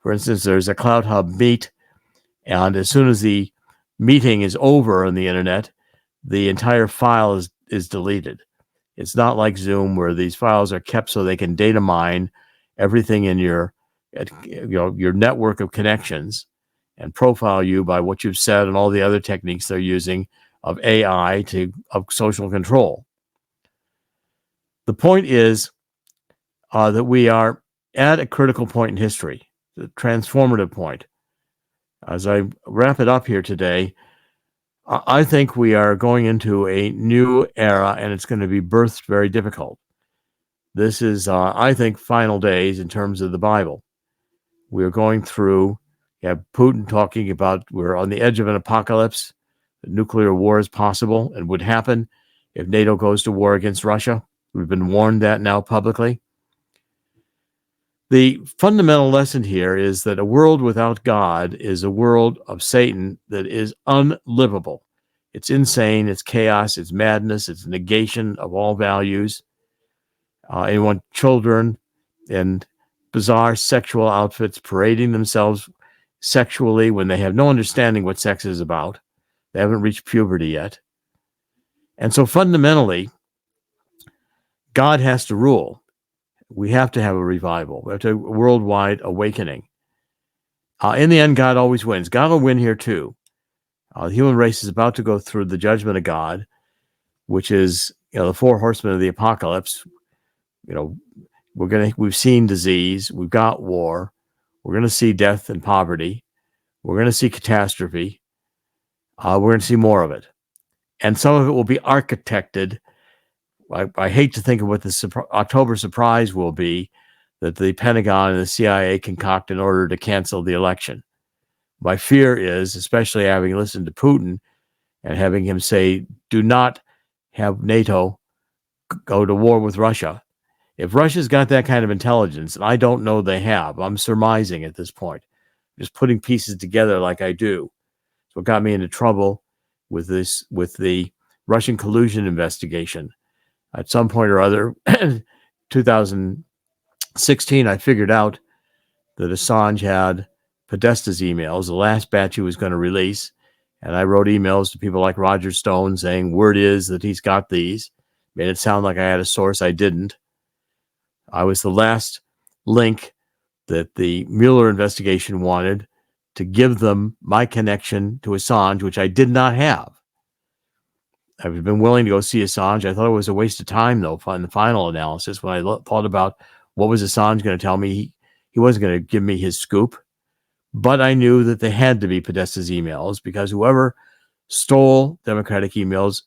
For instance, there's a Cloud Hub Meet, and as soon as the meeting is over on the internet, the entire file is deleted. It's not like Zoom where these files are kept so they can data mine everything in your network of connections and profile you by what you've said and all the other techniques they're using of AI of social control. The point is that we are at a critical point in history, the transformative point. As I wrap it up here today, I think we are going into a new era, and it's going to be birthed very difficult. This is, I think, final days in terms of the Bible. We're going through, you have Putin talking about we're on the edge of an apocalypse, that nuclear war is possible and would happen if NATO goes to war against Russia. We've been warned that now publicly. The fundamental lesson here is that a world without God is a world of Satan that is unlivable. It's insane, it's chaos, it's madness, it's negation of all values. And you want children in bizarre sexual outfits parading themselves sexually when they have no understanding what sex is about. They haven't reached puberty yet. And so fundamentally, God has to rule. We have to have a revival. We have to have a worldwide awakening. In the end, God always wins. God will win here too. The human race is about to go through the judgment of God, which is, the four horsemen of the apocalypse. We've seen disease, we've got war, we're going to see death and poverty, we're going to see catastrophe, we're going to see more of it. And some of it will be architected. I hate to think of what the October surprise will be that the Pentagon and the CIA concoct in order to cancel the election. My fear is, especially having listened to Putin and having him say, do not have NATO go to war with Russia. If Russia's got that kind of intelligence, and I don't know they have, I'm surmising at this point, just putting pieces together like I do. So it got me into trouble with the Russian collusion investigation. At some point or other, 2016, I figured out that Assange had Podesta's emails, the last batch he was going to release. And I wrote emails to people like Roger Stone saying, word is that he's got these. Made it sound like I had a source. I didn't. I was the last link that the Mueller investigation wanted to give them my connection to Assange, which I did not have. I've been willing to go see Assange. I thought it was a waste of time, though, in the final analysis. When I thought about what was Assange going to tell me, he wasn't going to give me his scoop. But I knew that they had to be Podesta's emails because whoever stole Democratic emails,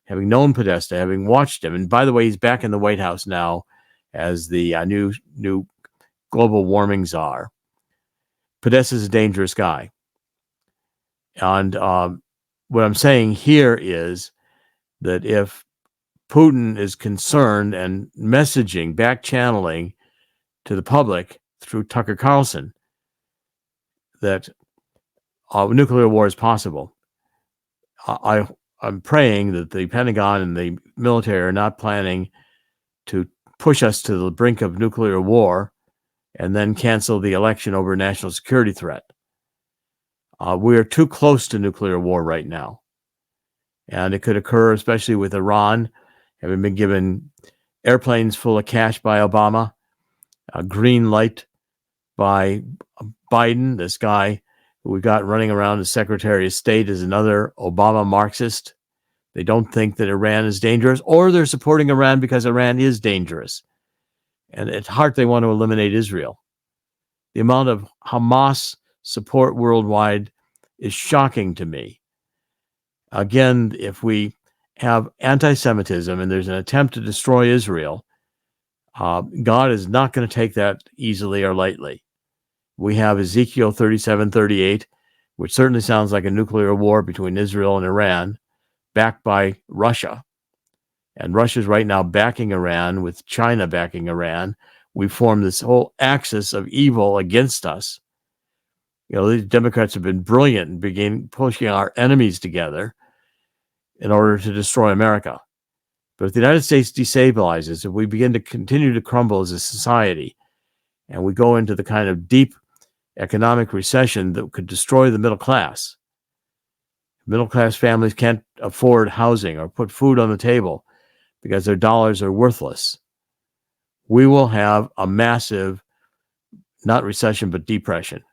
having known Podesta, having watched him, and by the way, he's back in the White House now as the new global warming czar. Podesta's a dangerous guy. And what I'm saying here is that if Putin is concerned and messaging, back channeling to the public through Tucker Carlson that nuclear war is possible, I'm praying that the Pentagon and the military are not planning to push us to the brink of nuclear war and then cancel the election over a national security threat. We are too close to nuclear war right now. And it could occur, especially with Iran, having been given airplanes full of cash by Obama, a green light by Biden. This guy who we got running around as Secretary of State is another Obama Marxist. They don't think that Iran is dangerous, or they're supporting Iran because Iran is dangerous. And at heart, they want to eliminate Israel. The amount of Hamas support worldwide is shocking to me. Again, if we have anti-Semitism and there's an attempt to destroy Israel, God is not going to take that easily or lightly. We have Ezekiel 37:38, which certainly sounds like a nuclear war between Israel and Iran, backed by Russia. And Russia's right now backing Iran, with China backing Iran. We formed this whole axis of evil against us. These Democrats have been brilliant in pushing our enemies together. in order to destroy America. But if the United States destabilizes, if we begin to continue to crumble as a society, and we go into the kind of deep economic recession that could destroy the middle class families can't afford housing or put food on the table because their dollars are worthless, we will have a massive, not recession, but depression.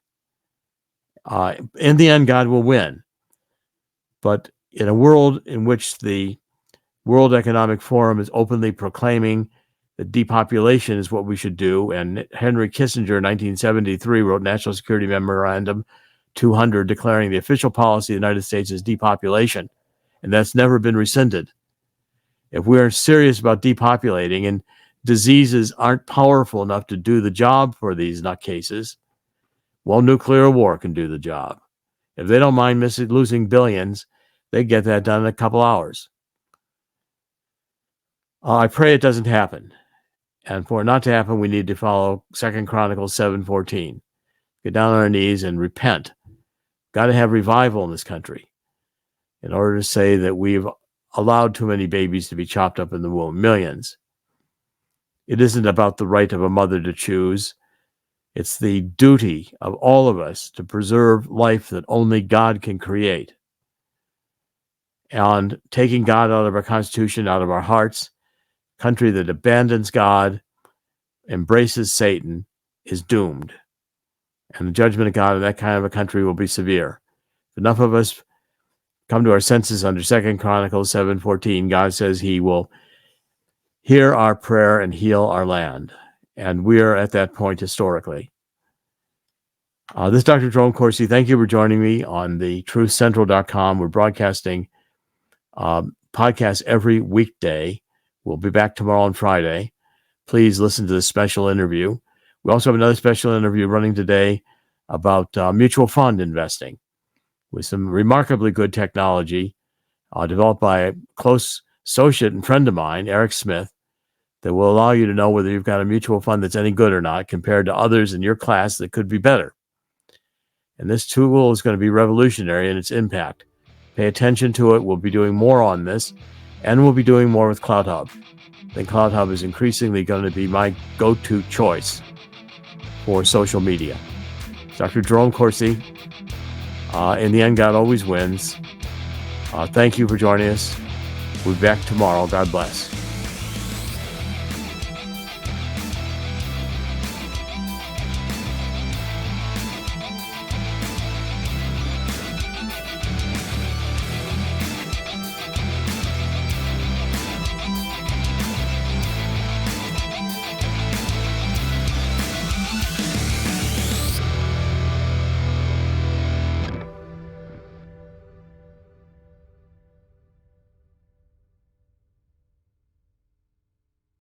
In the end, God will win. But in a world in which the World Economic Forum is openly proclaiming that depopulation is what we should do, and Henry Kissinger in 1973 wrote National Security Memorandum 200 declaring the official policy of the United States is depopulation, and that's never been rescinded. If we are serious about depopulating and diseases aren't powerful enough to do the job for these nutcases, well, nuclear war can do the job. If they don't mind losing billions, they get that done in a couple hours. I pray it doesn't happen. And for it not to happen, we need to follow 2 Chronicles 7:14. Get down on our knees and repent. Got to have revival in this country in order to say that we've allowed too many babies to be chopped up in the womb, millions. It isn't about the right of a mother to choose. It's the duty of all of us to preserve life that only God can create. And taking God out of our Constitution, out of our hearts, country that abandons God, embraces Satan, is doomed. And the judgment of God in that kind of a country will be severe. If enough of us come to our senses under 2 Chronicles 7:14, God says he will hear our prayer and heal our land. And we're at that point historically. This is Dr. Jerome Corsi. Thank you for joining me on the truthcentral.com. We're broadcasting podcasts every weekday. We'll be back tomorrow on Friday. Please listen to this special interview. We also have another special interview running today about mutual fund investing with some remarkably good technology developed by a close associate and friend of mine, Eric Smith, that will allow you to know whether you've got a mutual fund that's any good or not compared to others in your class that could be better. And this tool is going to be revolutionary in its impact. Pay attention to it. We'll be doing more on this, and we'll be doing more with CloudHub. I think CloudHub is increasingly going to be my go-to choice for social media. Dr. Jerome Corsi. In the end, God always wins. Thank you for joining us. We'll be back tomorrow. God bless.